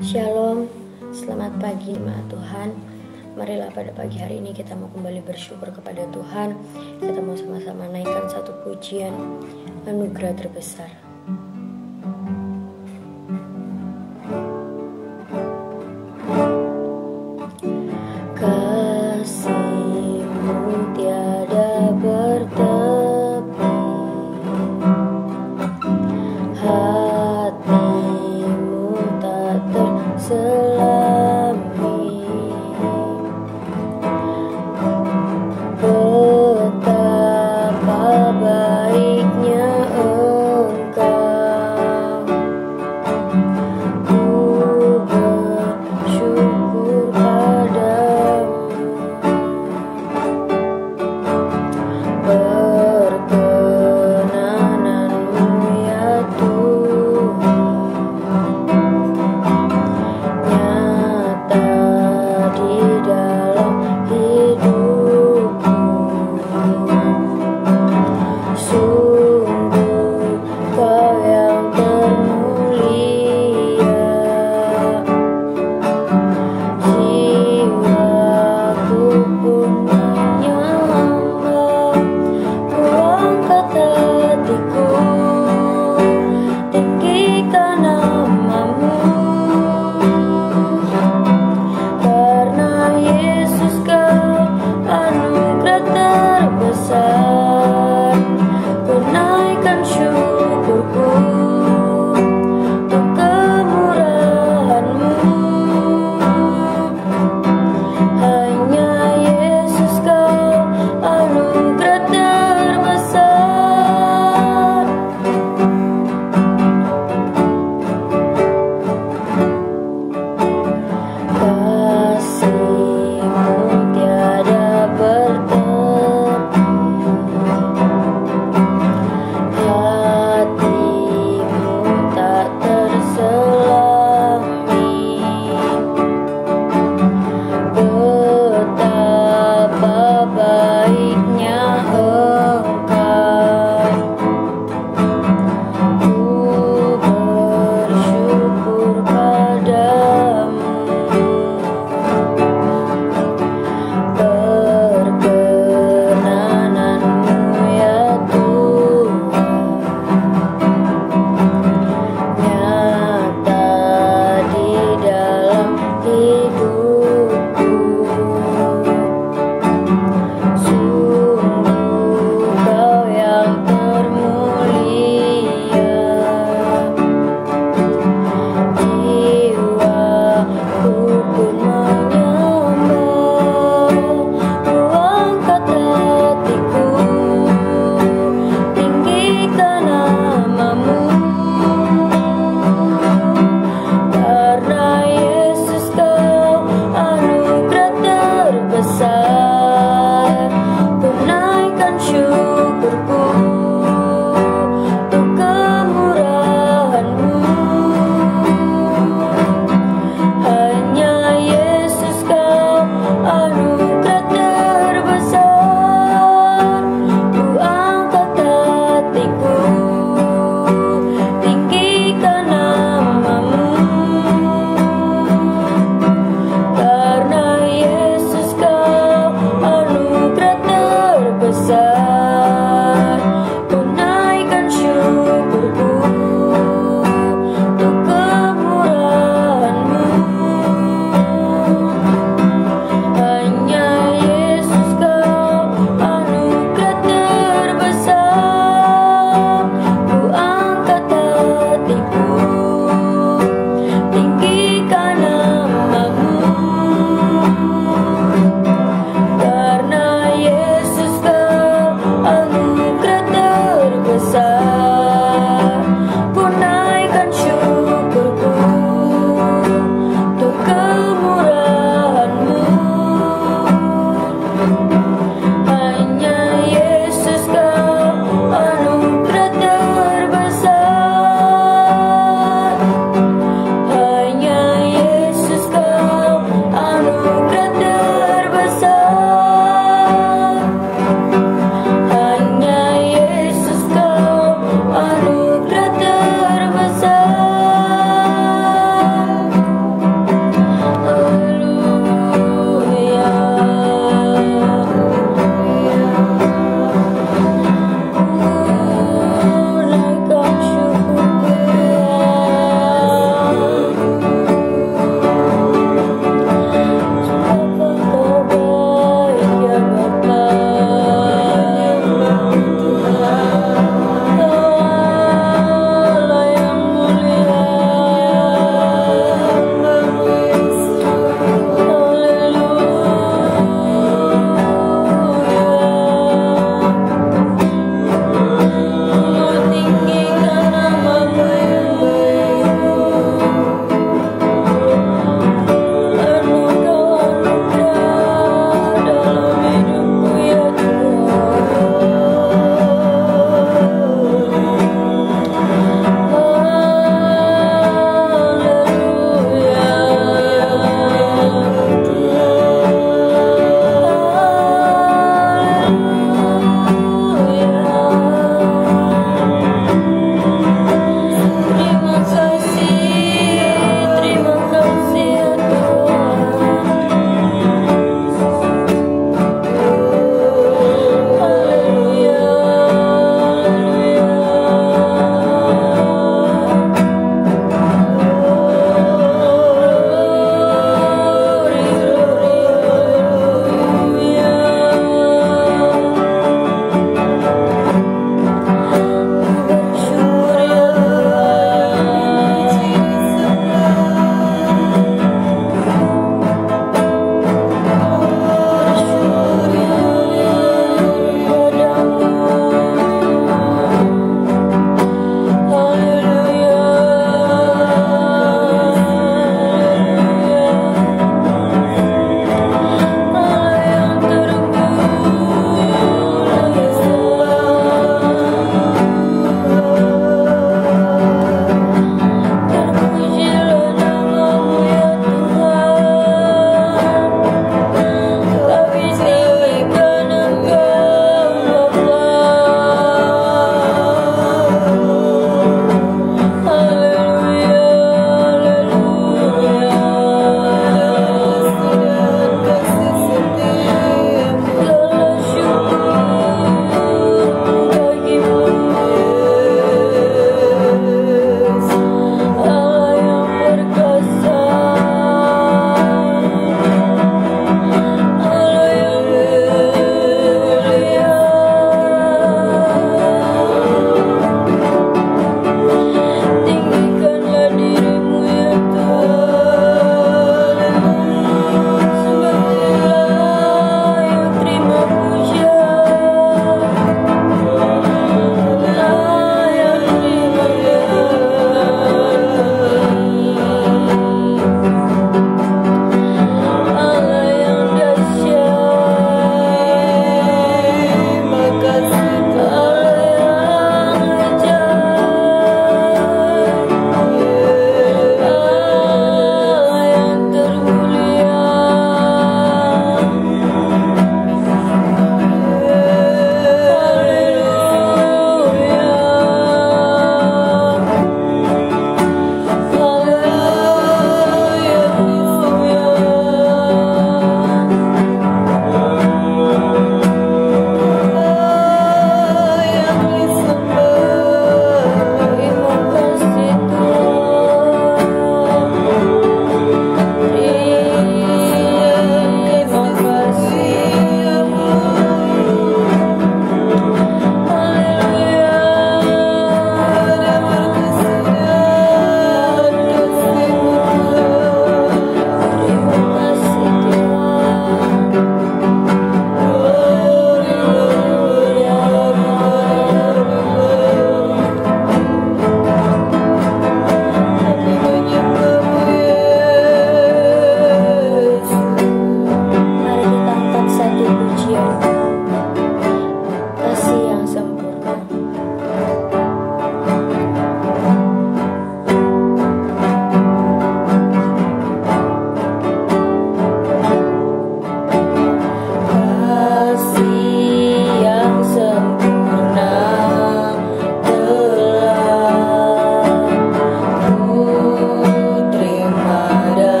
Shalom, selamat pagi jemaat Tuhan. Marilah pada pagi hari ini kita mau kembali bersyukur kepada Tuhan. Kita mau sama-sama naikkan satu pujian anugerah terbesar. Kasih-Mu tiada bertepi, hati-Mu tak terselami. Betapa baiknya Engkau, ku bersyukur padamu. Perkenanan-Mu ya Tuhan,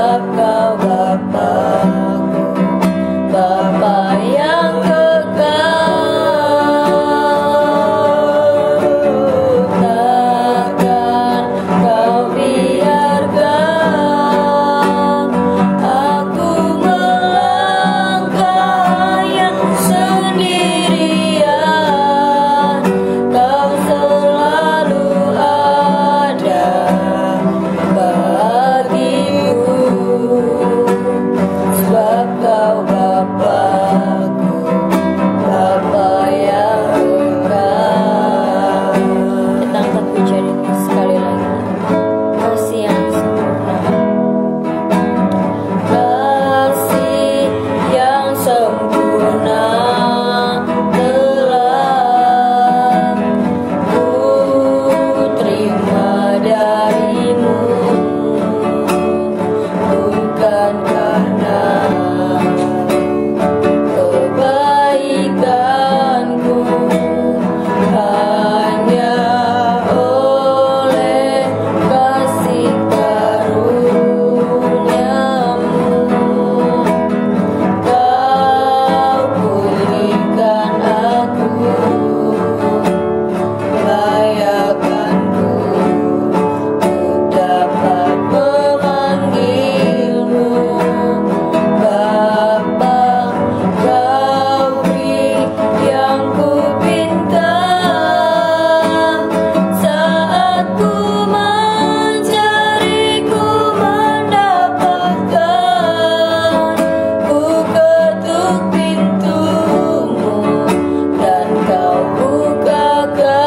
sebab Kau Bapa-Ku, Bapa yang kekal. Takkan Kau biarkan aku melangkah yang sendirian. Kau selalu ada bagiku, sebab Kau Bapa-Ku, Bapa yang kekal. Kita angkat pujian ini sekali lagi. Kasih yang sempurna, kasih yang sempurna telah ku terima darimu, bukan karena kebaikanku, hanya oleh kasih karunia-Mu Kau pulihkan aku, layakkanku untuk dapat memanggil-Mu Bapa. Kau beri yang ku pinta, saat ku mencari ku mendapatkan. Ku ketuk pintu-Mu dan Kau bukakan,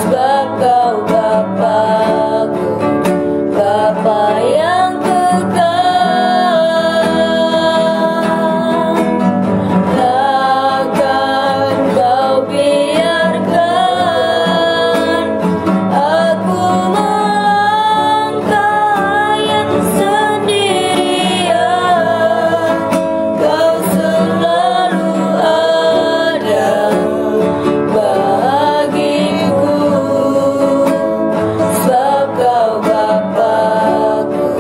sebab Kau Bapa-Ku, Bapa yang kekal. Takkan Kau biarkan aku melangkah yang sendirian. Kau selalu ada bagiku, sebab Kau Bapa-Ku,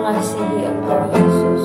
mengasihi Engkau Yesus.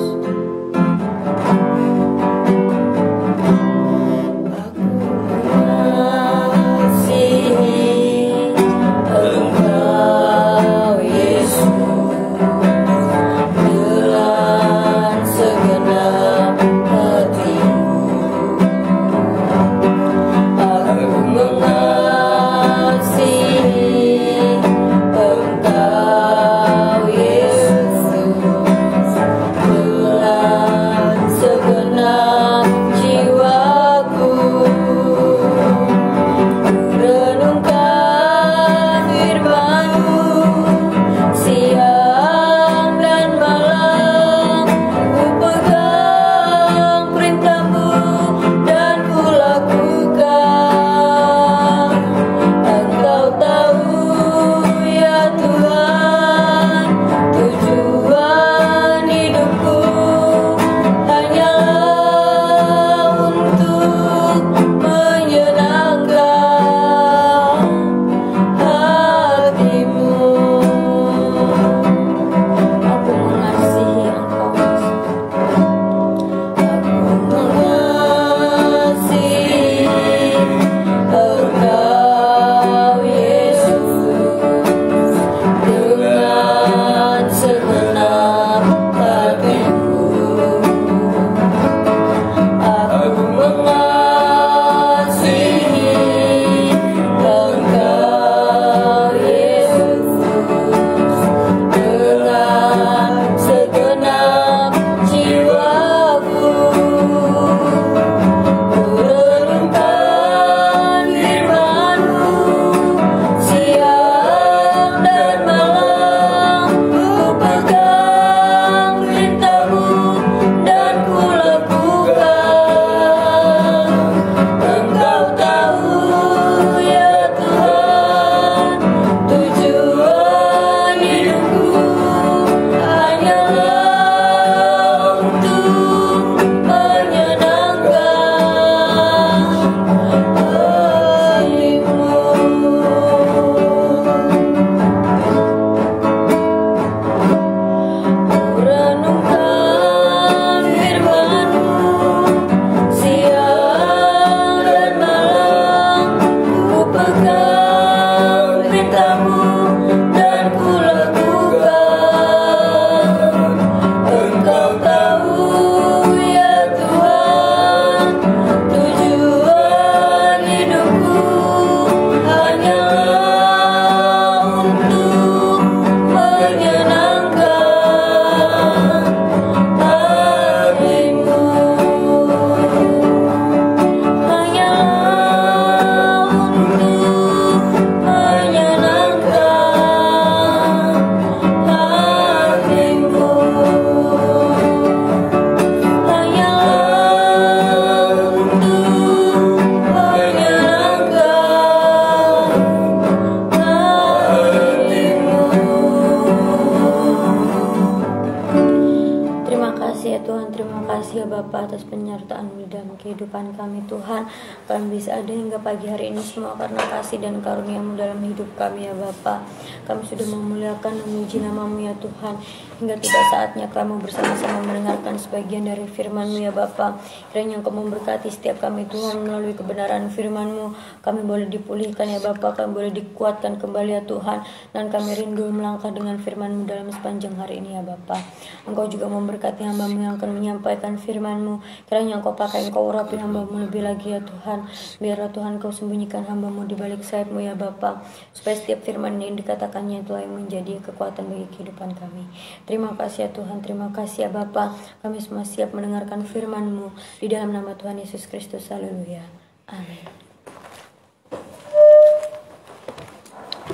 Bapa atas penyertaan-Mu dalam kehidupan kami Tuhan. Kami bisa ada hingga pagi hari ini semua karena kasih dan karunia-Mu dalam hidup kami ya Bapa. Kami sudah memuliakan dan memuji nama-Mu ya Tuhan. Hingga tiba saatnya kami bersama-sama mendengarkan sebagian dari firman-Mu ya Bapa. Kiranya Engkau memberkati setiap kami Tuhan melalui kebenaran firman-Mu. Kami boleh dipulihkan ya Bapa, kami boleh dikuatkan kembali ya Tuhan. Dan kami rindu melangkah dengan firman-Mu dalam sepanjang hari ini ya Bapa. Engkau juga memberkati hamba-Mu yang akan menyampaikan firman-Mu. Kiranya Engkau pakai, Engkau urapi hamba-Mu lebih lagi ya Tuhan. Biarlah Tuhan Engkau sembunyikan hamba-Mu di balik sayap-Mu ya Bapa. Supaya setiap firman yang dikatakannya itu yang menjadi kekuatan bagi kehidupan kami. Terima kasih ya Tuhan, terima kasih ya Bapa. Kami semua siap mendengarkan firman-Mu. Di dalam nama Tuhan Yesus Kristus, haleluya. Amin.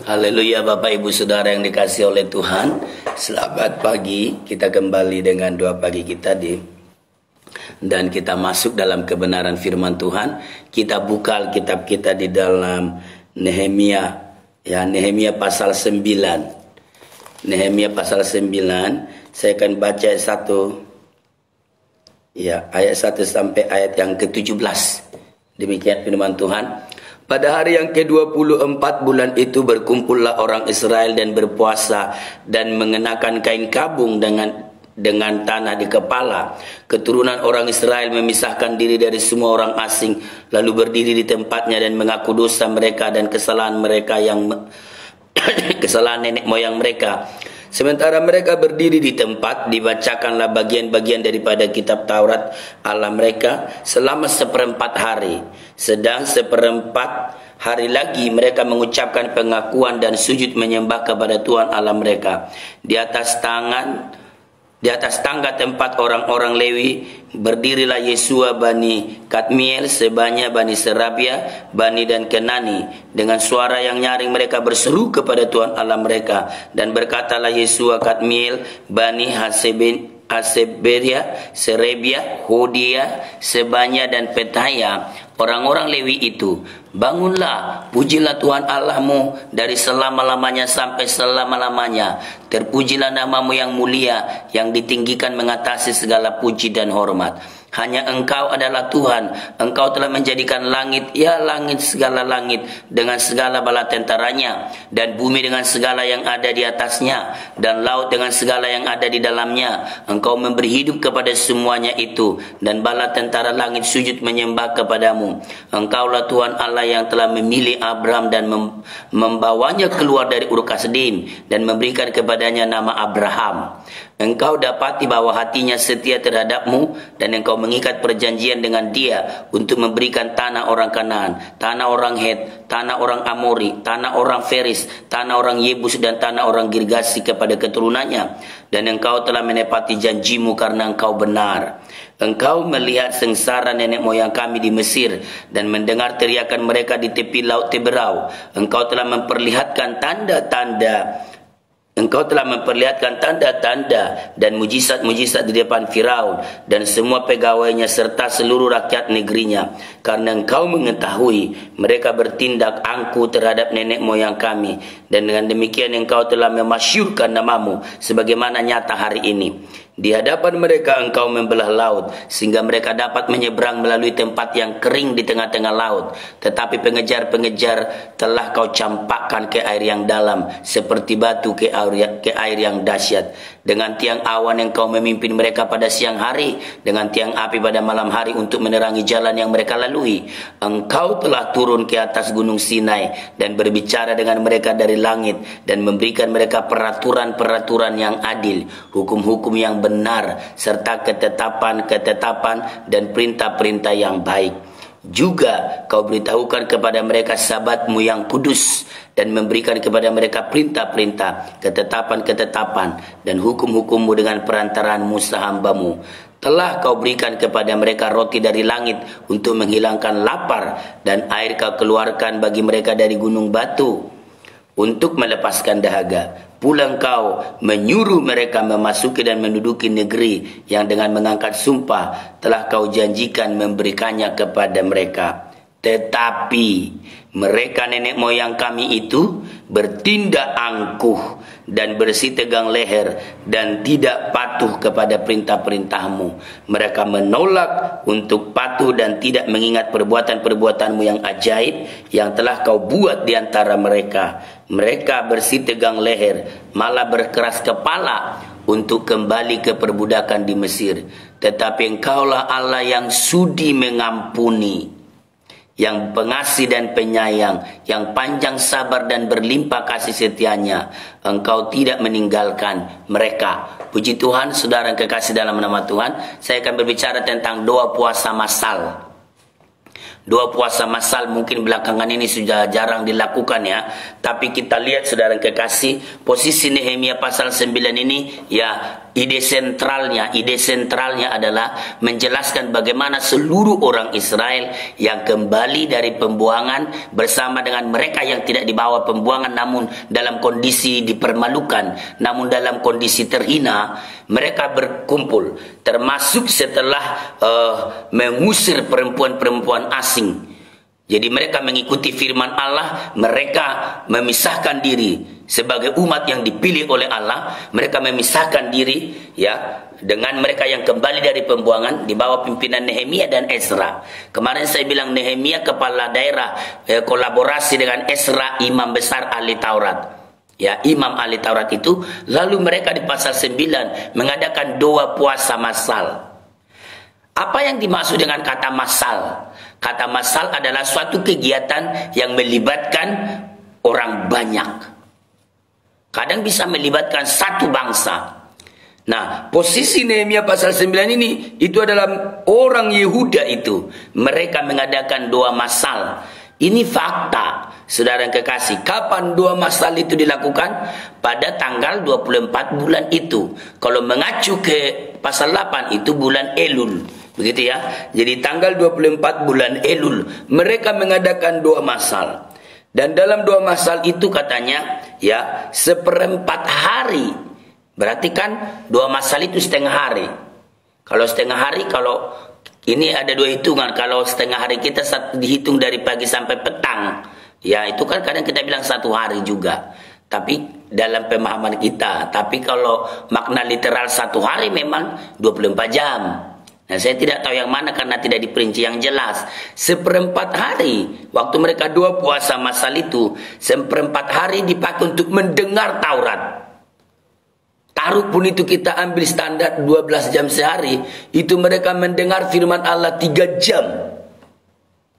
Haleluya Bapak Ibu Saudara yang dikasihi oleh Tuhan. Selamat pagi, kita kembali dengan doa pagi kita dan kita masuk dalam kebenaran firman Tuhan. Kita buka Alkitab kita di dalam Nehemia, ya, Nehemia pasal 9. Nehemia pasal 9, saya akan baca ayat 1. Ya, ayat 1 sampai ayat yang ke-17. Demikian firman Tuhan. Pada hari yang ke-24 bulan itu berkumpullah orang Israel dan berpuasa dan mengenakan kain kabung dengan tanah di kepala. Keturunan orang Israel memisahkan diri dari semua orang asing, lalu berdiri di tempatnya dan mengaku dosa mereka dan kesalahan mereka yang kesalahan nenek moyang mereka. Sementara mereka berdiri di tempat, dibacakanlah bagian-bagian daripada kitab Taurat Allah mereka selama 1/4 hari. Sedang 1/4 hari lagi mereka mengucapkan pengakuan dan sujud menyembah kepada Tuhan Allah mereka. Di atas tangga tempat orang-orang Lewi berdirilah Yesua Bani Kadmiel, Sebanya Bani Serabia, Bani dan Kenani. Dengan suara yang nyaring mereka berseru kepada Tuhan Allah mereka, dan berkatalah Yesua Kadmiel, Bani Haseberia, Serebia, Hodia, Sebanya dan Petaya, orang-orang Lewi itu, bangunlah, pujilah Tuhan Allahmu dari selama-lamanya sampai selama-lamanya. Terpujilah namamu yang mulia, yang ditinggikan mengatasi segala puji dan hormat. Hanya Engkau adalah Tuhan. Engkau telah menjadikan langit, ya langit segala langit dengan segala bala tentaranya, dan bumi dengan segala yang ada di atasnya, dan laut dengan segala yang ada di dalamnya. Engkau memberi hidup kepada semuanya itu, dan bala tentara langit sujud menyembah kepadamu. Engkaulah Tuhan Allah yang telah memilih Abraham dan membawanya keluar dari Ur Kasdim dan memberikan kepadanya nama Abraham. Engkau dapati bahwa hatinya setia terhadapmu, dan engkau mengikat perjanjian dengan dia untuk memberikan tanah orang Kanaan, tanah orang Het, tanah orang Amori, tanah orang Feris, tanah orang Yebus dan tanah orang Girgasi kepada keturunannya. Dan engkau telah menepati janjimu karena engkau benar. Engkau melihat sengsara nenek moyang kami di Mesir dan mendengar teriakan mereka di tepi laut Teberau. Engkau telah memperlihatkan tanda-tanda dan mujizat-mujizat di depan Firaun dan semua pegawainya serta seluruh rakyat negerinya. Karena engkau mengetahui mereka bertindak angkuh terhadap nenek moyang kami, dan dengan demikian engkau telah memasyurkan namamu sebagaimana nyata hari ini. Di hadapan mereka engkau membelah laut, sehingga mereka dapat menyeberang melalui tempat yang kering di tengah-tengah laut. Tetapi pengejar-pengejar telah kau campakkan ke air yang dalam, seperti batu ke air yang dahsyat. Dengan tiang awan engkau memimpin mereka pada siang hari, dengan tiang api pada malam hari untuk menerangi jalan yang mereka lalui. Engkau telah turun ke atas gunung Sinai dan berbicara dengan mereka dari langit, dan memberikan mereka peraturan-peraturan yang adil, hukum-hukum yang benar, serta ketetapan-ketetapan dan perintah-perintah yang baik. Juga kau beritahukan kepada mereka sabatmu yang kudus, dan memberikan kepada mereka perintah-perintah, ketetapan-ketetapan dan hukum-hukummu dengan perantaraan Musa hambamu. Telah kau berikan kepada mereka roti dari langit untuk menghilangkan lapar, dan air kau keluarkan bagi mereka dari gunung batu untuk melepaskan dahaga. Pula engkau menyuruh mereka memasuki dan menduduki negeri yang dengan mengangkat sumpah telah kau janjikan memberikannya kepada mereka. Tetapi mereka nenek moyang kami itu bertindak angkuh dan bersitegang leher dan tidak patuh kepada perintah-perintahmu. Mereka menolak untuk patuh dan tidak mengingat perbuatan-perbuatanmu yang ajaib yang telah kau buat di antara mereka. Mereka bersitegang leher, malah berkeras kepala untuk kembali ke perbudakan di Mesir. Tetapi engkaulah Allah yang sudi mengampuni, yang pengasih dan penyayang, yang panjang sabar dan berlimpah kasih setianya. Engkau tidak meninggalkan mereka. Puji Tuhan, saudara yang kekasih dalam nama Tuhan. Saya akan berbicara tentang doa puasa massal. Doa puasa massal mungkin belakangan ini sudah jarang dilakukan ya. Tapi kita lihat saudara yang kekasih, posisi Nehemia pasal 9 ini ya, ide sentralnya adalah menjelaskan bagaimana seluruh orang Israel yang kembali dari pembuangan bersama dengan mereka yang tidak dibawa pembuangan namun dalam kondisi dipermalukan, namun dalam kondisi terhina, mereka berkumpul, termasuk setelah mengusir perempuan-perempuan asing Jadi mereka mengikuti firman Allah, mereka memisahkan diri sebagai umat yang dipilih oleh Allah, mereka memisahkan diri ya dengan mereka yang kembali dari pembuangan di bawah pimpinan Nehemia dan Ezra. Kemarin saya bilang Nehemia kepala daerah kolaborasi dengan Ezra imam besar ahli Taurat. Ya, imam ahli Taurat itu, lalu mereka di pasal 9 mengadakan doa puasa massal. Apa yang dimaksud dengan kata massal? Kata massal adalah suatu kegiatan yang melibatkan orang banyak. Kadang bisa melibatkan satu bangsa. Nah, posisi Nehemia pasal 9 ini, itu adalah orang Yehuda itu. Mereka mengadakan doa massal. Ini fakta, saudara yang kekasih. Kapan doa massal itu dilakukan? Pada tanggal 24 bulan itu. Kalau mengacu ke pasal 8, itu bulan Elul. Begitu ya. Jadi tanggal 24 bulan Elul mereka mengadakan doa massal. Dan dalam doa massal itu katanya ya 1/4 hari. Berarti kan doa massal itu setengah hari. Kalau setengah hari, kalau ini ada dua hitungan. Kalau setengah hari kita dihitung dari pagi sampai petang. Ya itu kan kadang kita bilang 1 hari juga. Tapi dalam pemahaman kita. Tapi kalau makna literal 1 hari memang 24 jam. Nah, saya tidak tahu yang mana karena tidak diperinci yang jelas. 1/4 hari waktu mereka doa puasa massal itu, 1/4 hari dipakai untuk mendengar Taurat. Taruh pun itu kita ambil standar 12 jam sehari, itu mereka mendengar firman Allah 3 jam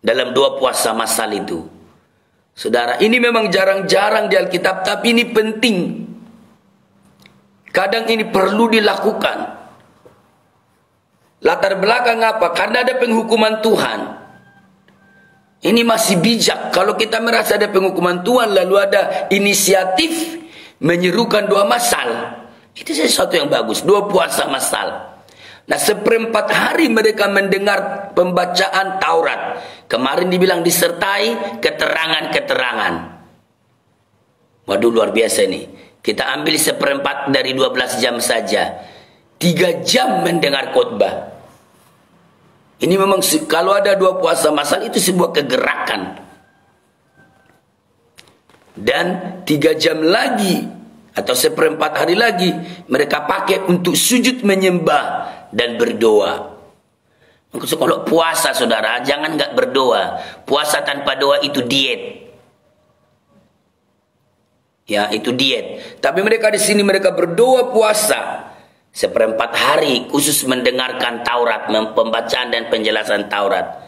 dalam doa puasa massal itu. Saudara, ini memang jarang-jarang di Alkitab, tapi ini penting. Kadang ini perlu dilakukan. Latar belakang apa? Karena ada penghukuman Tuhan. Ini masih bijak. Kalau kita merasa ada penghukuman Tuhan, lalu ada inisiatif menyerukan doa massal, itu sesuatu yang bagus. Doa puasa massal. Nah, 1/4 hari mereka mendengar pembacaan Taurat. Kemarin dibilang disertai keterangan-keterangan. Waduh, luar biasa nih. Kita ambil 1/4 dari 12 jam saja. 3 jam mendengar khotbah. Ini memang kalau ada doa puasa massal itu sebuah kegerakan. Dan 3 jam lagi atau 1/4 hari lagi mereka pakai untuk sujud menyembah dan berdoa. Kalau puasa, saudara, jangan nggak berdoa. Puasa tanpa doa itu diet. Ya, itu diet. Tapi mereka di sini mereka berdoa puasa 1/4 hari khusus mendengarkan Taurat, pembacaan dan penjelasan Taurat.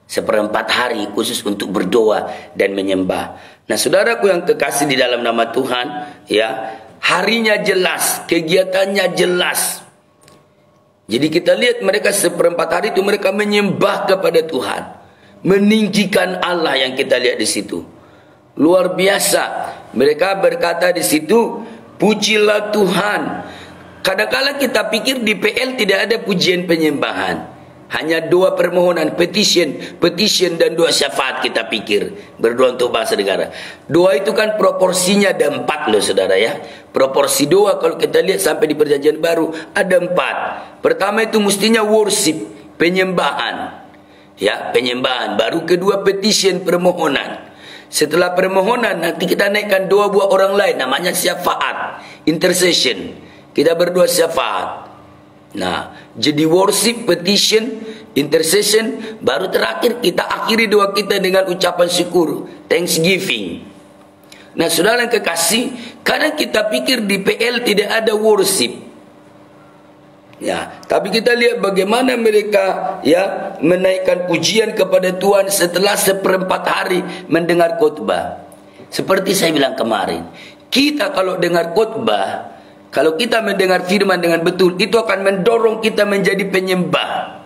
1/4 hari khusus untuk berdoa dan menyembah. Nah, saudaraku yang kekasih di dalam nama Tuhan, ya, harinya jelas, kegiatannya jelas. Jadi kita lihat mereka 1/4 hari itu mereka menyembah kepada Tuhan, meninggikan Allah yang kita lihat di situ. Luar biasa. Mereka berkata di situ, pujilah Tuhan. Kadang-kadang kita pikir di PL tidak ada pujian penyembahan. Hanya doa permohonan, petition dan doa syafaat kita pikir. Berdoa untuk bangsa negara. Doa itu kan proporsinya ada 4 loh saudara ya. Proporsi doa kalau kita lihat sampai di perjanjian baru ada 4. Pertama itu mestinya worship, penyembahan. Ya, penyembahan. Baru kedua petition, permohonan. Setelah permohonan nanti kita naikkan doa buat orang lain. Namanya syafaat, intercession. Kita berdoa syafaat. Nah, jadi worship, petition, intercession, baru terakhir kita akhiri doa kita dengan ucapan syukur, thanksgiving. Nah, saudara yang kekasih, kadang kita pikir di PL tidak ada worship. Ya, tapi kita lihat bagaimana mereka ya menaikkan pujian kepada Tuhan setelah 1/4 hari mendengar khotbah. Seperti saya bilang kemarin, kita kalau dengar khotbah, kalau kita mendengar firman dengan betul, itu akan mendorong kita menjadi penyembah.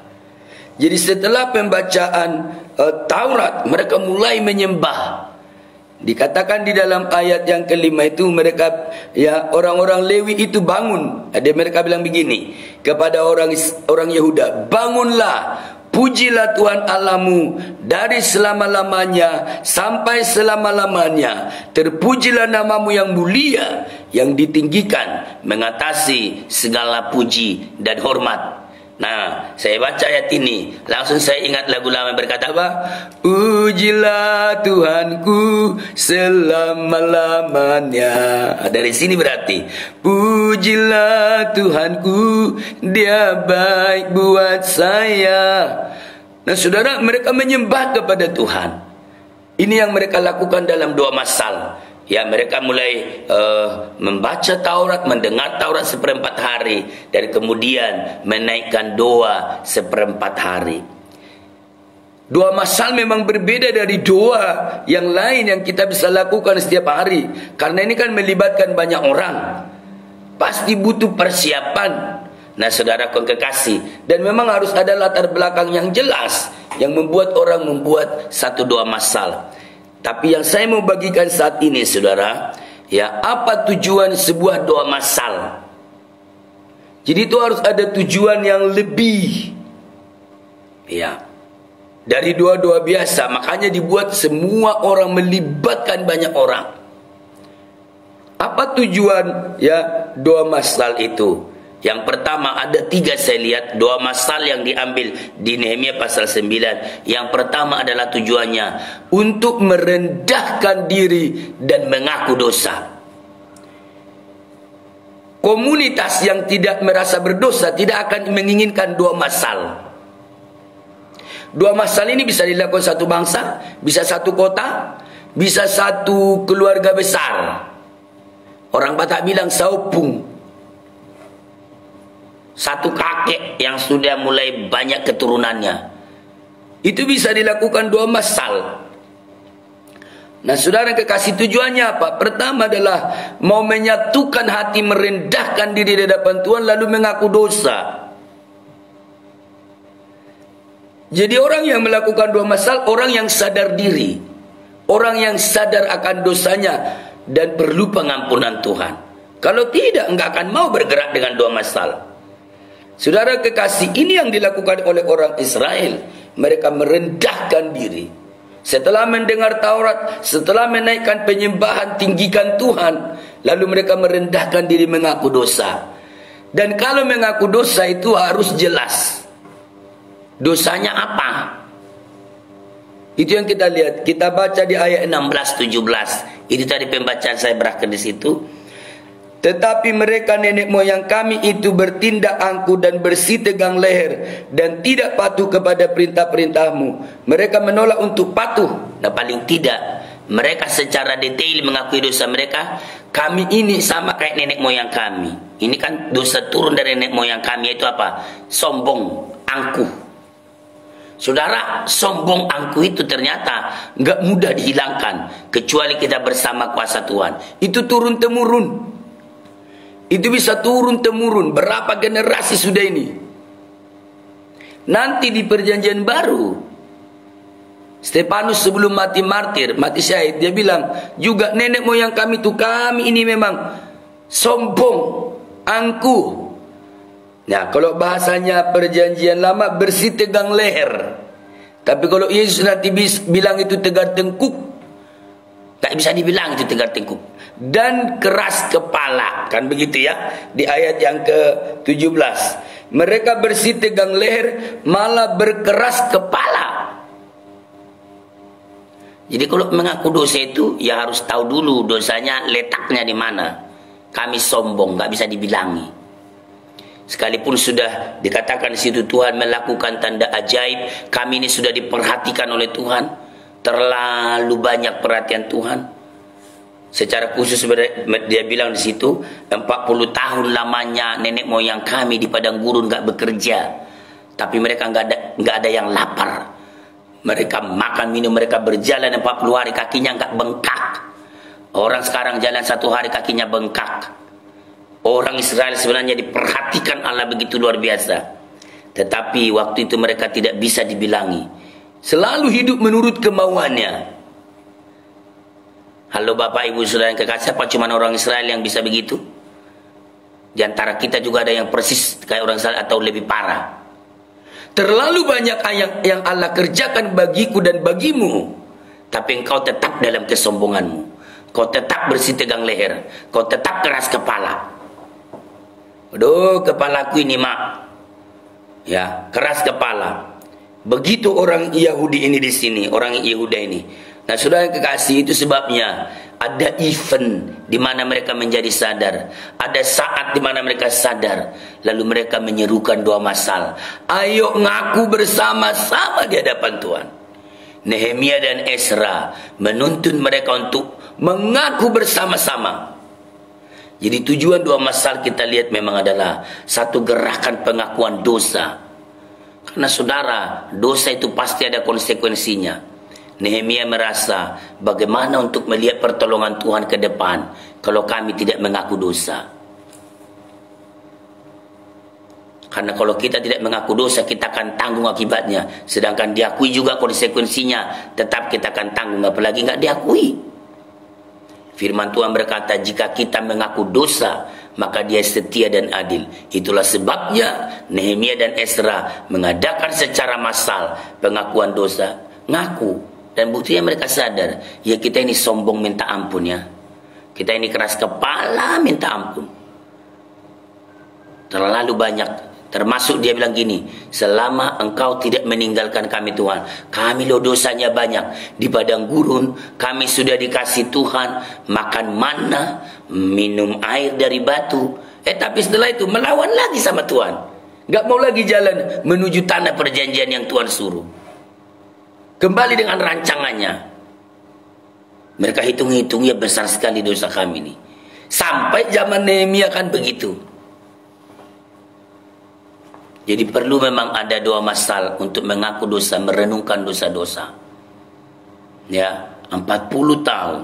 Jadi setelah pembacaan Taurat, mereka mulai menyembah. Dikatakan di dalam ayat yang kelima itu mereka ya orang-orang Lewi itu bangun. Ada mereka bilang begini kepada orang Yehuda, bangunlah, pujilah Tuhan Allahmu dari selama-lamanya sampai selama-lamanya. Terpujilah namamu yang mulia, yang ditinggikan, mengatasi segala puji dan hormat. Nah, saya baca ayat ini, langsung saya ingat lagu lama berkata apa? Pujilah Tuhanku selama-lamanya. Dari sini berarti, pujilah Tuhanku, Dia baik buat saya. Nah saudara, mereka menyembah kepada Tuhan. Ini yang mereka lakukan dalam doa masal. Ya, mereka mulai membaca Taurat, mendengar Taurat seperempat hari, dan kemudian menaikkan doa seperempat hari. Doa masal memang berbeda dari doa yang lain yang kita bisa lakukan setiap hari, karena ini kan melibatkan banyak orang, pasti butuh persiapan. Nah saudara kekasih, dan memang harus ada latar belakang yang jelas yang membuat orang membuat satu doa masal. Tapi yang saya mau bagikan saat ini saudara, ya, apa tujuan sebuah doa masal? Jadi itu harus ada tujuan yang lebih, ya, dari doa-doa biasa. Makanya dibuat semua orang, melibatkan banyak orang. Apa tujuan ya doa masal itu? Yang pertama, ada 3 saya lihat doa masal yang diambil di Nehemia pasal 9. Yang pertama adalah tujuannya untuk merendahkan diri dan mengaku dosa. Komunitas yang tidak merasa berdosa tidak akan menginginkan doa masal. Doa masal ini bisa dilakukan satu bangsa, bisa satu kota, bisa satu keluarga besar. Orang Batak bilang saupung. Satu kakek yang sudah mulai banyak keturunannya, itu bisa dilakukan doa masal. Nah saudara kekasih, tujuannya apa? Pertama adalah mau menyatukan hati, merendahkan diri di hadapan Tuhan, lalu mengaku dosa. Jadi orang yang melakukan doa masal, orang yang sadar diri, orang yang sadar akan dosanya dan perlu pengampunan Tuhan. Kalau tidak, enggak akan mau bergerak dengan doa masal. Saudara kekasih, ini yang dilakukan oleh orang Israel. Mereka merendahkan diri. Setelah mendengar Taurat, setelah menaikkan penyembahan, tinggikan Tuhan, lalu mereka merendahkan diri, mengaku dosa. Dan kalau mengaku dosa itu harus jelas. Dosanya apa? Itu yang kita lihat. Kita baca di ayat 16-17. Itu tadi pembacaan saya berakhir di situ. Tetapi mereka nenek moyang kami itu bertindak angkuh dan bersih tegang leher dan tidak patuh kepada perintah-perintahmu. Mereka menolak untuk patuh. Nah paling tidak mereka secara detail mengakui dosa mereka. Kami ini sama kayak nenek moyang kami. Ini kan dosa turun dari nenek moyang kami, yaitu apa? Sombong, angkuh. Saudara, sombong angkuh itu ternyata nggak mudah dihilangkan kecuali kita bersama kuasa Tuhan. Itu turun temurun. Itu bisa turun temurun. Berapa generasi sudah ini? Nanti di perjanjian baru, Stefanus sebelum mati martir, mati syahid, dia bilang juga nenek moyang kami itu, kami ini memang sombong, angkuh. Nah kalau bahasanya perjanjian lama, bersih tegang leher. Tapi kalau Yesus nanti bilang itu tegar tengkuk, tak bisa dibilang itu tegar tengkuk. Dan keras kepala, kan begitu ya, di ayat yang ke-17. Mereka bersih tegang leher, malah berkeras kepala. Jadi kalau mengaku dosa itu ya harus tahu dulu dosanya letaknya di mana. Kami sombong, nggak bisa dibilangi. Sekalipun sudah dikatakan di situ Tuhan melakukan tanda ajaib, kami ini sudah diperhatikan oleh Tuhan, terlalu banyak perhatian Tuhan. Secara khusus dia bilang di situ 40 tahun lamanya nenek moyang kami di padang gurun nggak bekerja, tapi mereka nggak ada yang lapar. Mereka makan minum, mereka berjalan 40 hari kakinya nggak bengkak. Orang sekarang jalan 1 hari kakinya bengkak. Orang Israel sebenarnya diperhatikan Allah begitu luar biasa, tetapi waktu itu mereka tidak bisa dibilangi. Selalu hidup menurut kemauannya. Halo Bapak Ibu Saudara yang kekasih, apa cuma orang Israel yang bisa begitu? Di antara kita juga ada yang persis kayak orang Israel atau lebih parah. Terlalu banyak yang Allah kerjakan bagiku dan bagimu, tapi engkau tetap dalam kesombonganmu. Kau tetap bersih tegang leher, kau tetap keras kepala. Aduh, kepalaku ini mak, Ya, keras kepala. Begitu orang Yahudi ini di sini, orang Yehuda ini. Nah, saudara yang kekasih, itu sebabnya ada event di mana mereka menjadi sadar. Ada saat di mana mereka sadar. Lalu mereka menyerukan doa massal. Ayo ngaku bersama-sama di hadapan Tuhan. Nehemia dan Ezra menuntun mereka untuk mengaku bersama-sama. Jadi tujuan doa massal kita lihat memang adalah satu gerakan pengakuan dosa. Karena saudara, dosa itu pasti ada konsekuensinya. Nehemia merasa bagaimana untuk melihat pertolongan Tuhan ke depan kalau kami tidak mengaku dosa. Karena kalau kita tidak mengaku dosa, kita akan tanggung akibatnya. Sedangkan diakui juga konsekuensinya, tetap kita akan tanggung, apalagi nggak diakui. Firman Tuhan berkata, jika kita mengaku dosa, maka Dia setia dan adil. Itulah sebabnya Nehemia dan Ezra mengadakan secara massal pengakuan dosa. Ngaku. Dan buktinya mereka sadar, ya kita ini sombong minta ampun ya. Kita ini keras kepala minta ampun. Terlalu banyak. Termasuk dia bilang gini, selama engkau tidak meninggalkan kami Tuhan, kami loh dosanya banyak. Di padang gurun kami sudah dikasih Tuhan makan mana, minum air dari batu. Tapi setelah itu melawan lagi sama Tuhan. Gak mau lagi jalan menuju tanah perjanjian yang Tuhan suruh. Kembali dengan rancangannya. Mereka hitung-hitung, ya besar sekali dosa kami ini. Sampai zaman Nehemia kan begitu. Jadi perlu memang ada doa massal untuk mengaku dosa, merenungkan dosa-dosa. Ya, 40 tahun.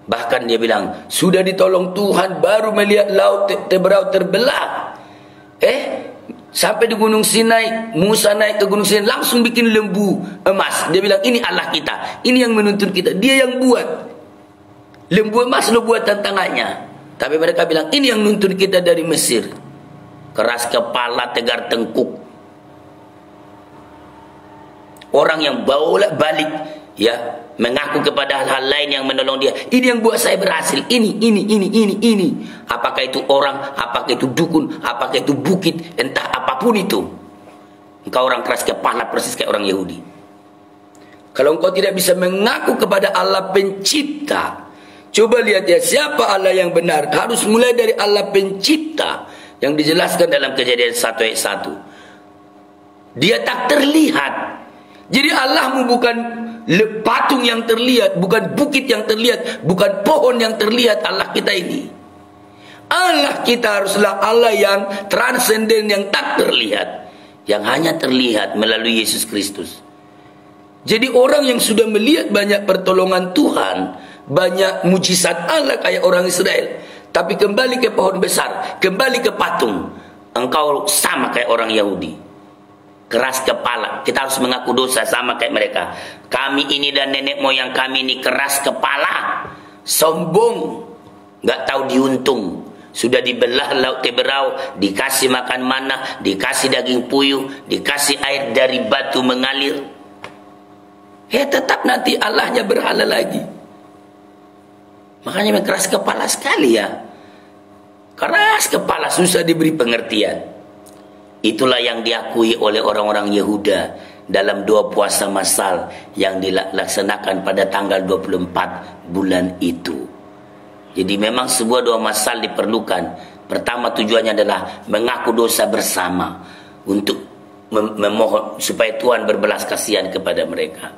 Bahkan dia bilang, sudah ditolong Tuhan baru melihat laut Teberau terbelah. Sampai di Gunung Sinai, Musa naik ke Gunung Sinai, langsung bikin lembu emas. Dia bilang, ini Allah kita, ini yang menuntun kita, Dia yang buat. Lembu emas lo buat tantangannya. Tapi mereka bilang, ini yang menuntun kita dari Mesir. Keras kepala, tegar tengkuk. Orang yang bolak-balik ya mengaku kepada hal-hal lain yang menolong dia. Ini yang buat saya berhasil. Ini. Apakah itu orang, apakah itu dukun, apakah itu bukit, entah apapun itu. Engkau orang keras kepala persis kayak orang Yahudi. Kalau engkau tidak bisa mengaku kepada Allah pencipta, coba lihat ya, siapa Allah yang benar. Harus mulai dari Allah pencipta yang dijelaskan dalam Kejadian 1 ayat 1. Dia tak terlihat. Jadi Allahmu bukan patung yang terlihat, bukan bukit yang terlihat, bukan pohon yang terlihat. Allah kita ini, Allah kita haruslah Allah yang transenden, yang tak terlihat, yang hanya terlihat melalui Yesus Kristus. Jadi orang yang sudah melihat banyak pertolongan Tuhan, banyak mujizat Allah kayak orang Israel, tapi kembali ke pohon besar, kembali ke patung, engkau sama kayak orang Yahudi. Keras kepala. Kita harus mengaku dosa sama kayak mereka. Kami ini dan nenek moyang kami ini keras kepala, sombong, gak tahu diuntung. Sudah dibelah laut Teberau, dikasih makan mana, dikasih daging puyuh, dikasih air dari batu mengalir. Tetap nanti Allahnya berhala lagi. Makanya keras kepala sekali ya. Keras kepala, susah diberi pengertian. Itulah yang diakui oleh orang-orang Yehuda dalam doa puasa massal yang dilaksanakan pada tanggal 24 bulan itu. Jadi memang sebuah doa massal diperlukan. Pertama tujuannya adalah mengaku dosa bersama untuk memohon supaya Tuhan berbelas kasihan kepada mereka.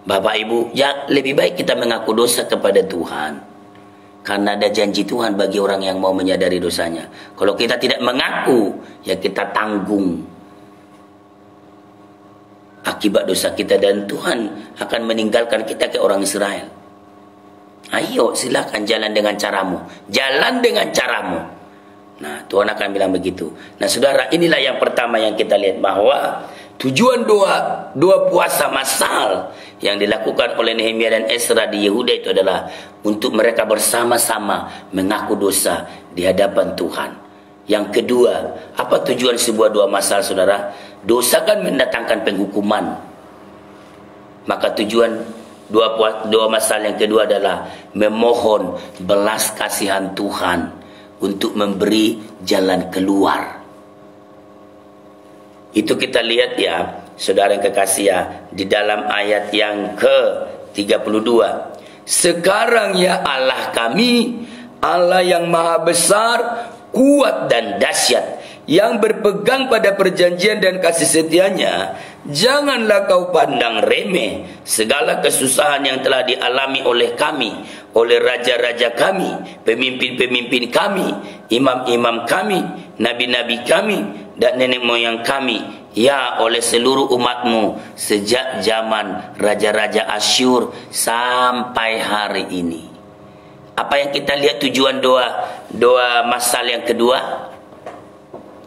Bapak Ibu, ya lebih baik kita mengaku dosa kepada Tuhan. Karena ada janji Tuhan bagi orang yang mau menyadari dosanya. Kalau kita tidak mengaku, ya kita tanggung akibat dosa kita, dan Tuhan akan meninggalkan kita ke orang Israel. Ayo silakan jalan dengan caramu. Jalan dengan caramu. Nah, Tuhan akan bilang begitu. Nah, saudara, inilah yang pertama yang kita lihat, bahwa tujuan doa puasa massal yang dilakukan oleh Nehemia dan Ezra di Yehuda itu adalah untuk mereka bersama-sama mengaku dosa di hadapan Tuhan. Yang kedua, apa tujuan sebuah doa massal, saudara? Dosa kan mendatangkan penghukuman. Maka tujuan doa massal yang kedua adalah memohon belas kasihan Tuhan untuk memberi jalan keluar. Itu kita lihat ya, saudara yang kekasih ya, di dalam ayat yang ke-32. Sekarang ya Allah kami, Allah yang maha besar, kuat dan dahsyat, yang berpegang pada perjanjian dan kasih setianya, janganlah kau pandang remeh segala kesusahan yang telah dialami oleh kami, oleh raja-raja kami, pemimpin-pemimpin kami, imam-imam kami, nabi-nabi kami, dan nenek moyang kami, ya oleh seluruh umatmu sejak zaman raja-raja Asyur sampai hari ini. Apa yang kita lihat tujuan doa masal yang kedua?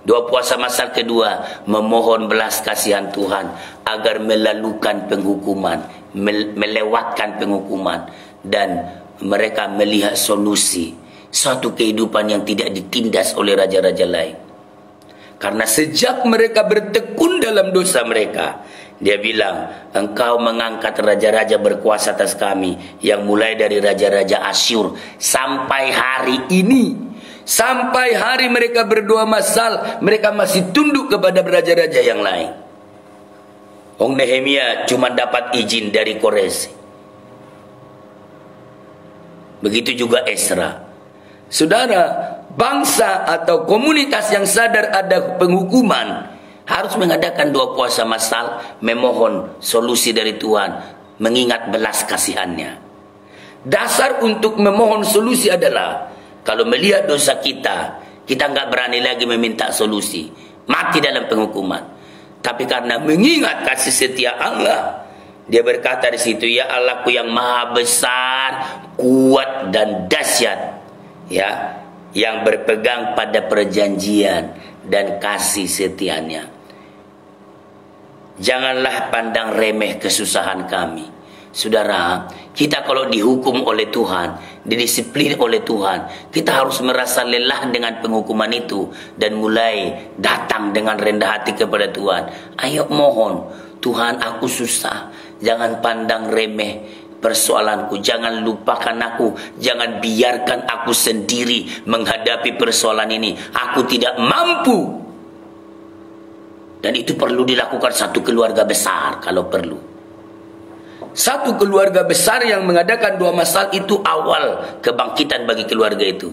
Doa puasa masal kedua, memohon belas kasihan Tuhan agar melalukan penghukuman, melewatkan penghukuman, dan mereka melihat solusi suatu kehidupan yang tidak ditindas oleh raja-raja lain. Karena sejak mereka bertekun dalam dosa mereka, dia bilang, engkau mengangkat raja-raja berkuasa atas kami, yang mulai dari raja-raja Asyur sampai hari ini. Sampai hari mereka berdoa masal, mereka masih tunduk kepada raja-raja yang lain. Nehemia cuma dapat izin dari Kores. Begitu juga Ezra. Saudara, bangsa atau komunitas yang sadar ada penghukuman harus mengadakan doa puasa masal, memohon solusi dari Tuhan, mengingat belas kasihannya. Dasar untuk memohon solusi adalah kalau melihat dosa kita, kita nggak berani lagi meminta solusi, mati dalam penghukuman. Tapi karena mengingat kasih setia Allah, dia berkata di situ, ya Allahku yang maha besar, kuat dan dahsyat, ya, yang berpegang pada perjanjian dan kasih setianya. Janganlah pandang remeh kesusahan kami. Saudara, kita kalau dihukum oleh Tuhan, didisiplin oleh Tuhan, kita harus merasa lelah dengan penghukuman itu dan mulai datang dengan rendah hati kepada Tuhan. Ayo mohon, Tuhan aku susah, jangan pandang remeh persoalanku, jangan lupakan aku, jangan biarkan aku sendiri menghadapi persoalan ini. Aku tidak mampu. Dan itu perlu dilakukan satu keluarga besar kalau perlu. Satu keluarga besar yang mengadakan doa masal itu awal kebangkitan bagi keluarga itu.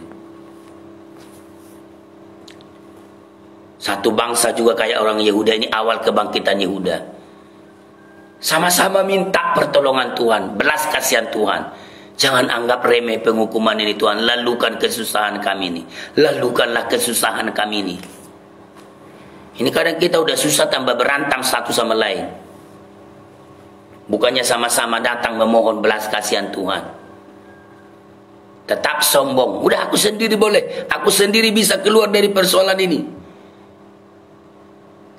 Satu bangsa juga kayak orang Yehuda ini awal kebangkitan Yehuda. Sama-sama minta pertolongan Tuhan, belas kasihan Tuhan. Jangan anggap remeh penghukuman ini Tuhan. Lalukan kesusahan kami ini. Lalukanlah kesusahan kami ini. Ini kadang kita udah susah tambah berantem satu sama lain. Bukannya sama-sama datang memohon belas kasihan Tuhan. Tetap sombong. Udah aku sendiri boleh. Aku sendiri bisa keluar dari persoalan ini.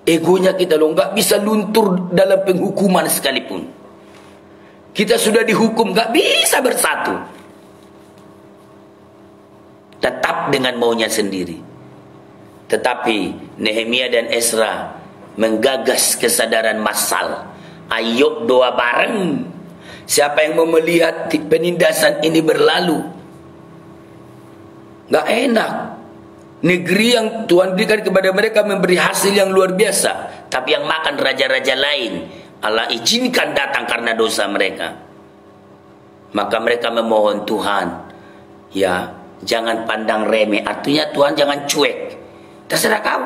Egonya kita loh nggak bisa luntur dalam penghukuman sekalipun. Kita sudah dihukum nggak bisa bersatu. Tetap dengan maunya sendiri. Tetapi Nehemia dan Ezra menggagas kesadaran massal. Ayo doa bareng. Siapa yang mau melihat penindasan ini berlalu? Gak enak. Negeri yang Tuhan berikan kepada mereka memberi hasil yang luar biasa, tapi yang makan raja-raja lain Allah izinkan datang karena dosa mereka. Maka mereka memohon Tuhan, ya jangan pandang remeh. Artinya Tuhan jangan cuek. Terserah kau.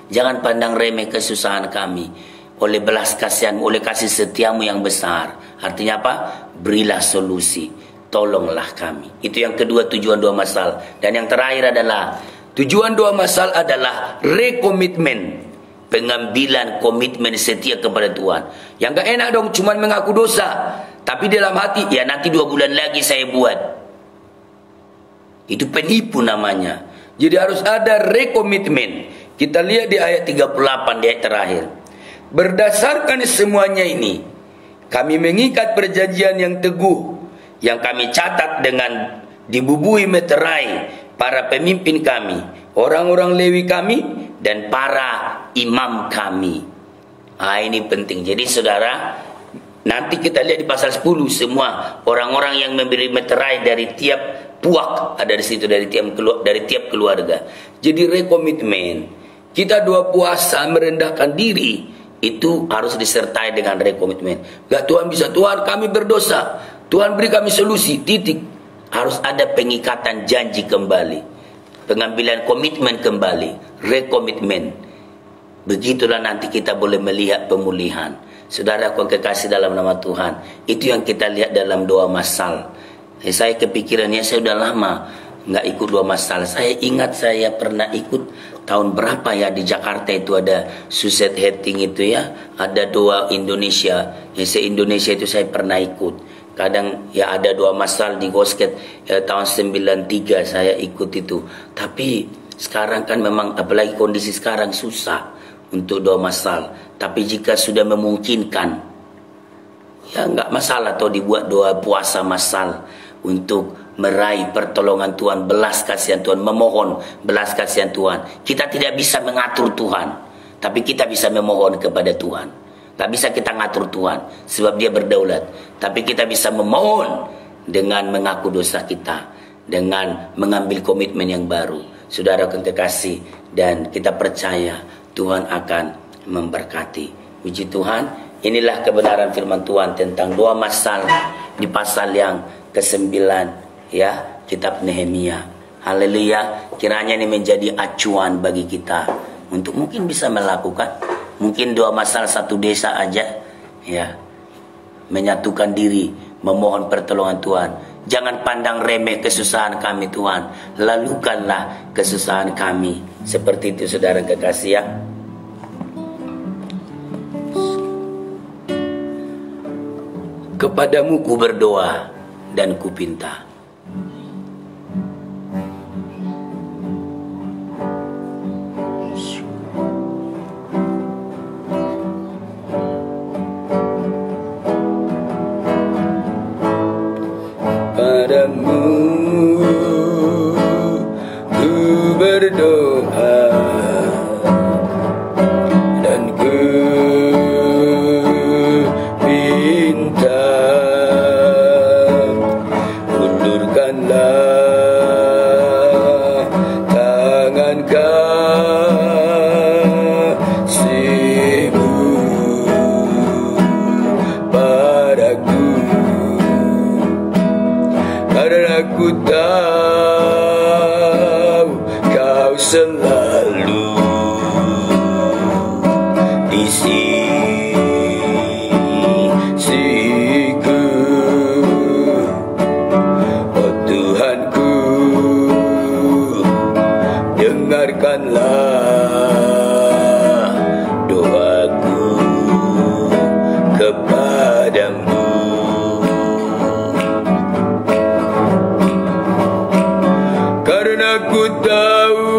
Jangan pandang remeh kesusahan kami. Oleh belas kasihan, oleh kasih setiamu yang besar. Artinya apa? Berilah solusi, tolonglah kami. Itu yang kedua tujuan doa masal. Dan yang terakhir adalah tujuan doa masal adalah rekomitmen, pengambilan komitmen setia kepada Tuhan. Yang gak enak dong cuman mengaku dosa, tapi dalam hati ya nanti 2 bulan lagi saya buat. Itu penipu namanya. Jadi harus ada rekomitmen. Kita lihat di ayat 38 di ayat terakhir. Berdasarkan semuanya ini, kami mengikat perjanjian yang teguh, yang kami catat dengan dibubuhi meterai para pemimpin kami, orang-orang Lewi kami, dan para imam kami. Ini penting. Jadi saudara, nanti kita lihat di pasal 10 semua orang-orang yang memberi meterai dari tiap puak ada di situ, dari tiap keluarga. Jadi rekomitmen. kita doa puasa merendahkan diri, itu harus disertai dengan rekomitmen. Gak Tuhan bisa, Tuhan kami berdosa, Tuhan beri kami solusi, titik. Harus ada pengikatan janji kembali, pengambilan komitmen kembali, rekomitmen. Begitulah nanti kita boleh melihat pemulihan. Saudara aku kekasih dalam nama Tuhan, itu yang kita lihat dalam doa masal. Saya kepikirannya, saya sudah lama nggak ikut doa masal. Saya ingat saya pernah ikut tahun berapa ya, di Jakarta itu ada Suicide Heating itu ya, ada doa Indonesia. Ya, se-Indonesia itu saya pernah ikut. Kadang ya ada doa masal di Gosket tahun 93 saya ikut itu. Tapi sekarang kan memang apalagi kondisi sekarang susah untuk doa masal. Tapi jika sudah memungkinkan, ya nggak masalah atau dibuat doa puasa masal untuk meraih pertolongan Tuhan, belas kasihan Tuhan, memohon belas kasihan Tuhan. Kita tidak bisa mengatur Tuhan, tapi kita bisa memohon kepada Tuhan. Gak bisa kita ngatur Tuhan, sebab Dia berdaulat. Tapi kita bisa memohon dengan mengaku dosa kita, dengan mengambil komitmen yang baru. Saudara yang kekasih, dan kita percaya Tuhan akan memberkati. Puji Tuhan, inilah kebenaran firman Tuhan tentang doa masal di pasal yang ke-9 ya, kitab Nehemia. Haleluya. Kiranya ini menjadi acuan bagi kita untuk mungkin bisa melakukan, mungkin doa masal satu desa aja ya, menyatukan diri, memohon pertolongan Tuhan. Jangan pandang remeh kesusahan kami Tuhan, lalukanlah kesusahan kami. Seperti itu saudara kekasih ya. Kepadamu ku berdoa dan ku pinta. Padamu ku berdoa dan ku pinta, ulurkanlah tangan kasih-Mu padaku, karena ku tahu Kau selalu di sisiku. Oh Tuhanku, dengarkanlah doaku kepadamu. Karena ku tahu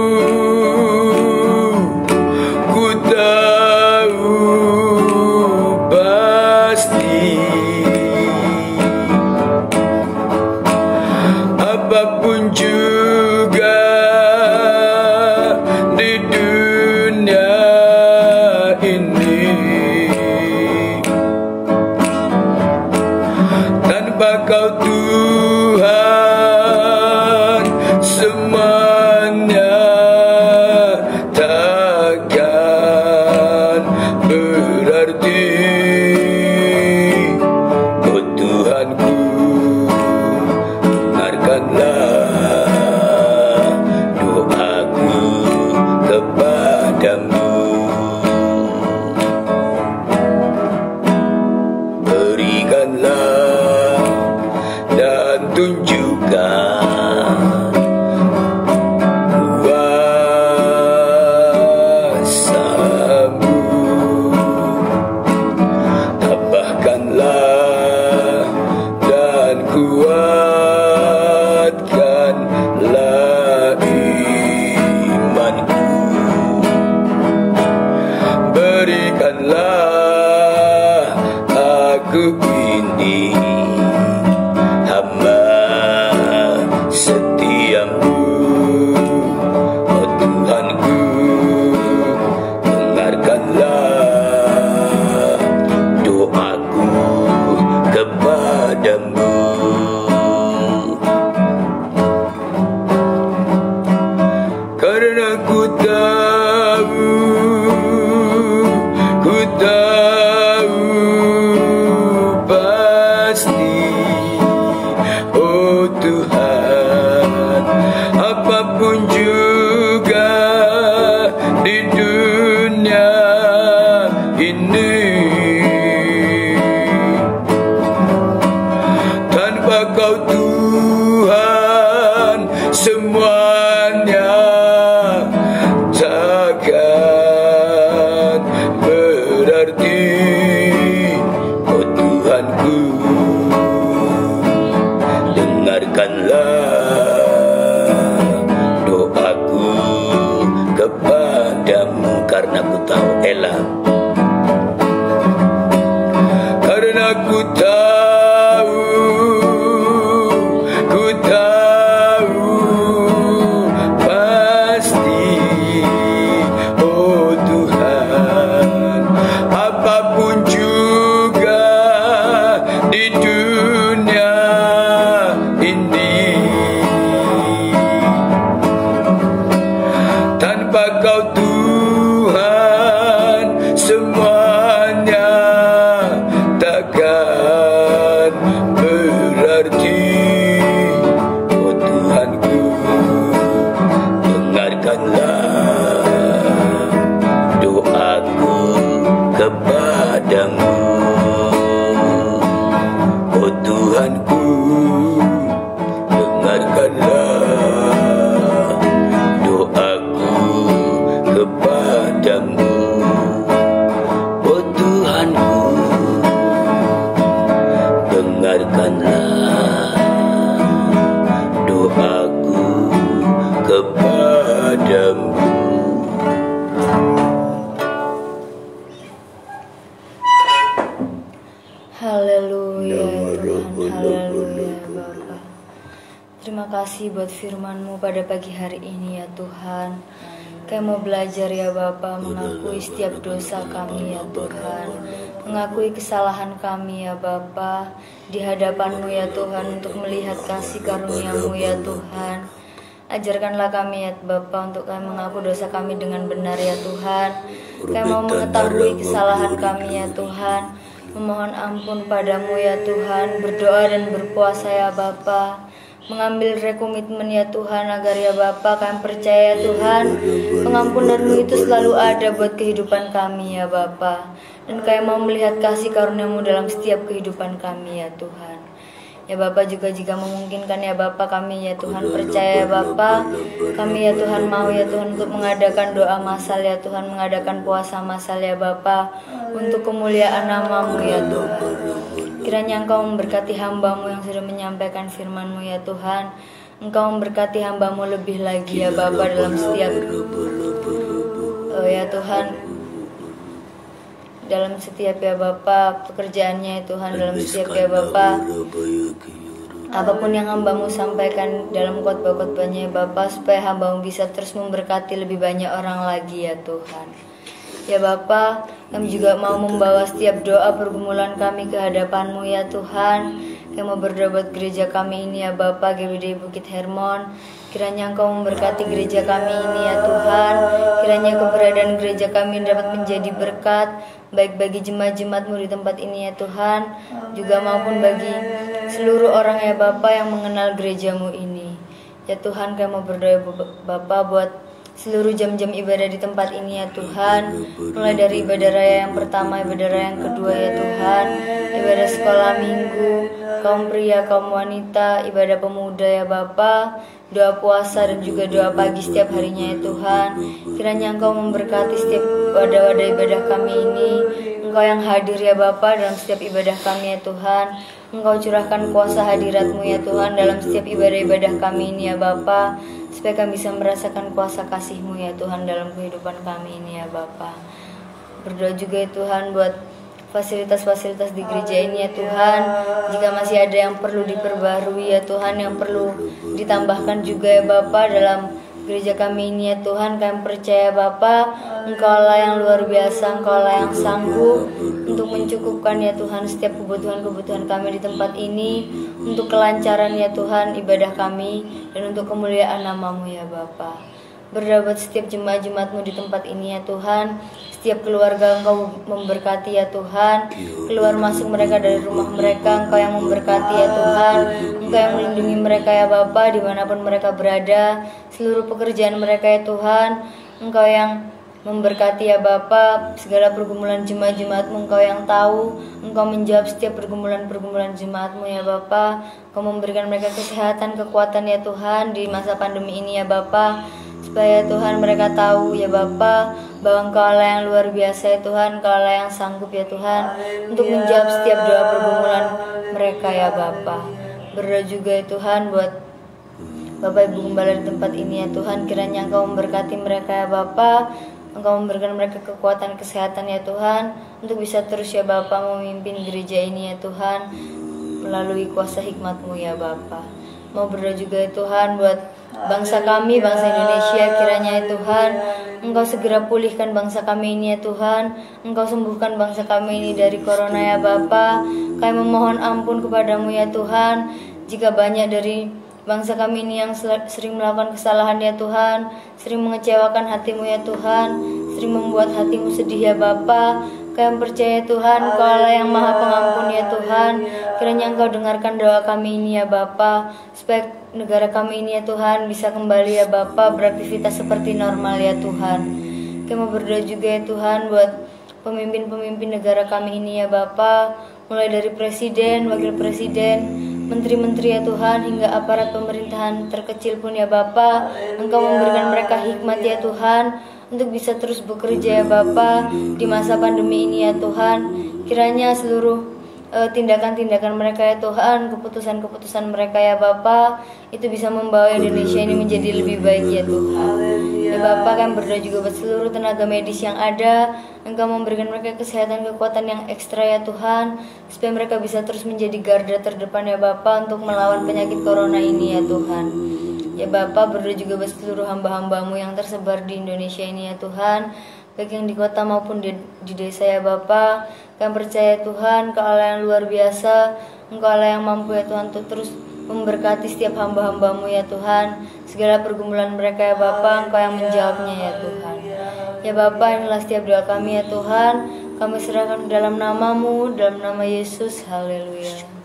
pasti apapun juga di dunia ini, tanpa Kau Tuhan semuanya takkan berarti. Oh Tuhanku, dengarkanlah doaku kepadamu. Berikanlah dan tunjukkan kuasa-Mu, tambahkanlah dan kuatkanlah imanku. Berikanlah aku ini hamba setiamu. Oh Tuhanku, dengarkanlah doaku kepadamu. Karena ku tahu Ella. Karena ku tahu pasti, oh Tuhan, apapun juga di dunia ini, tanpa Kau Tuhan semuanya takkan berarti. Oh Tuhanku, dengarkanlah doaku kepadamu. Oh Tuhanku, dengarkanlah doaku kepadamu. Oh Tuhanku, dengarkanlah doaku kepadamu. Haleluya Tuhan, haleluya Bapa. Terima kasih buat firman-Mu pada pagi hari ini ya Tuhan. Kami mau belajar ya Bapa, mengakui setiap dosa kami ya Tuhan, mengakui kesalahan kami ya Bapa di hadapan-Mu ya Tuhan, untuk melihat kasih karunia-Mu ya Tuhan. Ajarkanlah kami ya Bapa untuk kami mengaku dosa kami dengan benar ya Tuhan. Kami mau mengetahui kesalahan kami ya Tuhan, memohon ampun padamu ya Tuhan, berdoa dan berpuasa ya Bapa, mengambil rekomitmen ya Tuhan, agar ya Bapa kami percaya Tuhan, pengampunan-Mu itu selalu ada buat kehidupan kami ya Bapa, dan kami mau melihat kasih karunia-Mu dalam setiap kehidupan kami ya Tuhan. Ya Bapa, juga jika memungkinkan ya Bapa, kami ya Tuhan percaya ya Bapa, kami ya Tuhan mau ya Tuhan untuk mengadakan doa masal ya Tuhan, mengadakan puasa masal ya Bapa, untuk kemuliaan nama-Mu ya Tuhan. Kiranya Engkau memberkati hamba-Mu yang sudah menyampaikan firman-Mu ya Tuhan. Engkau memberkati hamba-Mu lebih lagi ya Bapa dalam setiap ya Tuhan, dalam setiap ya Bapa pekerjaannya ya Tuhan, dalam setiap ya Bapa apapun yang hamba-Mu sampaikan dalam khotbah-khotbahnya ya Bapa, supaya hamba-Mu bisa terus memberkati lebih banyak orang lagi ya Tuhan. Ya Bapa, kami juga mau membawa setiap doa pergumulan kami ke hadapan-Mu ya Tuhan. Kami mau berdoa buat gereja kami ini ya Bapa, GBD Bukit Hermon. Kiranya Engkau memberkati gereja kami ini ya Tuhan. Kiranya keberadaan gereja kami dapat menjadi berkat, baik bagi jemaat-jemaat-Mu di tempat ini ya Tuhan, juga maupun bagi seluruh orang ya Bapa yang mengenal gereja-Mu ini. Ya Tuhan, kami mau berdoa Bapa buat seluruh jam-jam ibadah di tempat ini ya Tuhan, mulai dari ibadah raya yang pertama, ibadah raya yang kedua ya Tuhan, ibadah sekolah minggu, kaum pria, kaum wanita, ibadah pemuda ya Bapa, doa puasa dan juga doa pagi setiap harinya ya Tuhan. Kiranya Engkau memberkati setiap wadah-wadah ibadah kami ini. Engkau yang hadir ya Bapa dalam setiap ibadah kami ya Tuhan. Engkau curahkan kuasa hadirat-Mu ya Tuhan dalam setiap ibadah-ibadah kami ini ya Bapa, supaya kami bisa merasakan kuasa kasih-Mu ya Tuhan dalam kehidupan kami ini ya Bapa. Berdoa juga ya Tuhan buat fasilitas-fasilitas di gereja ini ya Tuhan. Jika masih ada yang perlu diperbarui ya Tuhan, yang perlu ditambahkan juga ya Bapa dalam gereja kami ini ya Tuhan, kami percaya Bapa, Engkau lah yang luar biasa, Engkau lah yang sanggup untuk mencukupkan ya Tuhan setiap kebutuhan-kebutuhan kami di tempat ini, untuk kelancaran ya Tuhan ibadah kami, dan untuk kemuliaan nama-Mu ya Bapa. Berdoa buat setiap jemaat-jemaat-Mu di tempat ini ya Tuhan, setiap keluarga Engkau memberkati ya Tuhan, keluar masuk mereka dari rumah mereka, Engkau yang memberkati ya Tuhan, Engkau yang melindungi mereka ya Bapa dimanapun mereka berada, seluruh pekerjaan mereka ya Tuhan, Engkau yang memberkati ya Bapa segala pergumulan jemaat-jemaat-Mu, Engkau yang tahu, Engkau menjawab setiap pergumulan-pergumulan jemaat-Mu ya Bapa. Engkau memberikan mereka kesehatan, kekuatan ya Tuhan di masa pandemi ini ya Bapa, supaya Tuhan mereka tahu ya Bapa bahwa Engkau Allah yang luar biasa ya Tuhan, Engkau Allah yang sanggup ya Tuhan untuk menjawab setiap doa pergumulan mereka ya Bapa. Berdoa juga ya Tuhan buat Bapak Ibu Gembala di tempat ini ya Tuhan, kiranya Engkau memberkati mereka ya Bapa. Engkau memberikan mereka kekuatan, kesehatan ya Tuhan, untuk bisa terus ya Bapa memimpin gereja ini ya Tuhan, melalui kuasa hikmat-Mu ya Bapa. Mau berdoa juga ya Tuhan buat bangsa kami, bangsa Indonesia, kiranya ya Tuhan Engkau segera pulihkan bangsa kami ini ya Tuhan. Engkau sembuhkan bangsa kami ini dari corona ya Bapa. Kami memohon ampun kepadamu ya Tuhan, jika banyak dari bangsa kami ini yang sering melakukan kesalahan ya Tuhan, sering mengecewakan hati-Mu ya Tuhan, sering membuat hati-Mu sedih ya Bapa. Kami percaya Tuhan, Engkau Allah yang Maha Pengampun ya Tuhan. Kiranya Engkau dengarkan doa kami ini ya Bapa, supaya negara kami ini ya Tuhan bisa kembali ya Bapa beraktivitas seperti normal ya Tuhan. Kami mau berdoa juga ya Tuhan buat pemimpin-pemimpin negara kami ini ya Bapa, mulai dari presiden, wakil presiden, menteri-menteri ya Tuhan, hingga aparat pemerintahan terkecil pun ya Bapa. Engkau memberikan mereka hikmat ya Tuhan, untuk bisa terus bekerja ya Bapa di masa pandemi ini ya Tuhan. Kiranya seluruh tindakan-tindakan mereka ya Tuhan, keputusan-keputusan mereka ya Bapa, itu bisa membawa Indonesia ini menjadi lebih baik ya Tuhan. Ya Bapa, kami berdoa juga buat seluruh tenaga medis yang ada. Engkau memberikan mereka kesehatan, kekuatan yang ekstra ya Tuhan, supaya mereka bisa terus menjadi garda terdepan ya Bapa untuk melawan penyakit corona ini ya Tuhan. Ya Bapa, berdoa juga buat seluruh hamba-hamba-Mu yang tersebar di Indonesia ini ya Tuhan, baik yang di kota maupun di desa ya Bapa. Kami percaya Tuhan, Engkau Allah yang luar biasa, Engkau Allah yang mampu ya Tuhan untuk terus memberkati setiap hamba-hamba-Mu ya Tuhan. Segala pergumulan mereka ya Bapa, Engkau yang menjawabnya ya Tuhan. Ya Bapa, inilah setiap doa kami ya Tuhan, kami serahkan dalam nama-Mu, dalam nama Yesus. Haleluya.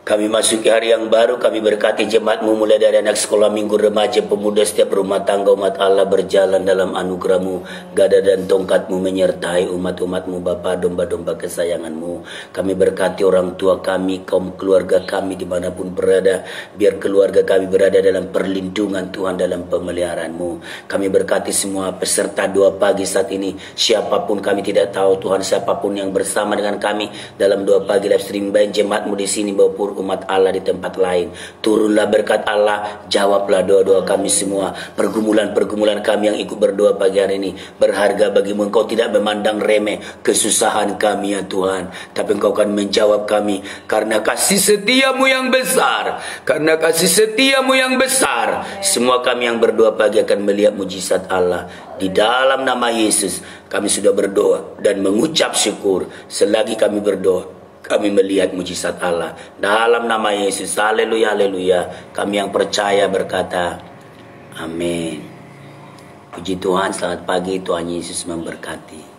Kami masuki hari yang baru, kami berkati jemaat-Mu mulai dari anak sekolah minggu, remaja, pemuda, setiap rumah tangga umat Allah berjalan dalam anugerah-Mu. Gada dan tongkat-Mu menyertai umat-umat-Mu, Bapa, domba-domba kesayangan-Mu. Kami berkati orang tua kami, kaum keluarga kami dimanapun berada. Biar keluarga kami berada dalam perlindungan Tuhan, dalam pemeliharaan-Mu. Kami berkati semua peserta doa pagi saat ini. Siapapun kami tidak tahu Tuhan, siapapun yang bersama dengan kami dalam doa pagi live stream, baik jemaat-Mu di sini maupun umat Allah di tempat lain. Turunlah berkat Allah, jawablah doa-doa kami semua. Pergumulan-pergumulan kami yang ikut berdoa pagi hari ini berharga bagimu. Engkau tidak memandang remeh kesusahan kami ya Tuhan, tapi Engkau akan menjawab kami karena kasih setiamu yang besar. Karena kasih setiamu yang besar, semua kami yang berdoa pagi akan melihat mujizat Allah. Di dalam nama Yesus kami sudah berdoa dan mengucap syukur. Selagi kami berdoa, kami melihat mujizat Allah. Dalam nama Yesus, haleluya, haleluya. Kami yang percaya berkata, amin. Puji Tuhan, selamat pagi, Tuhan Yesus memberkati.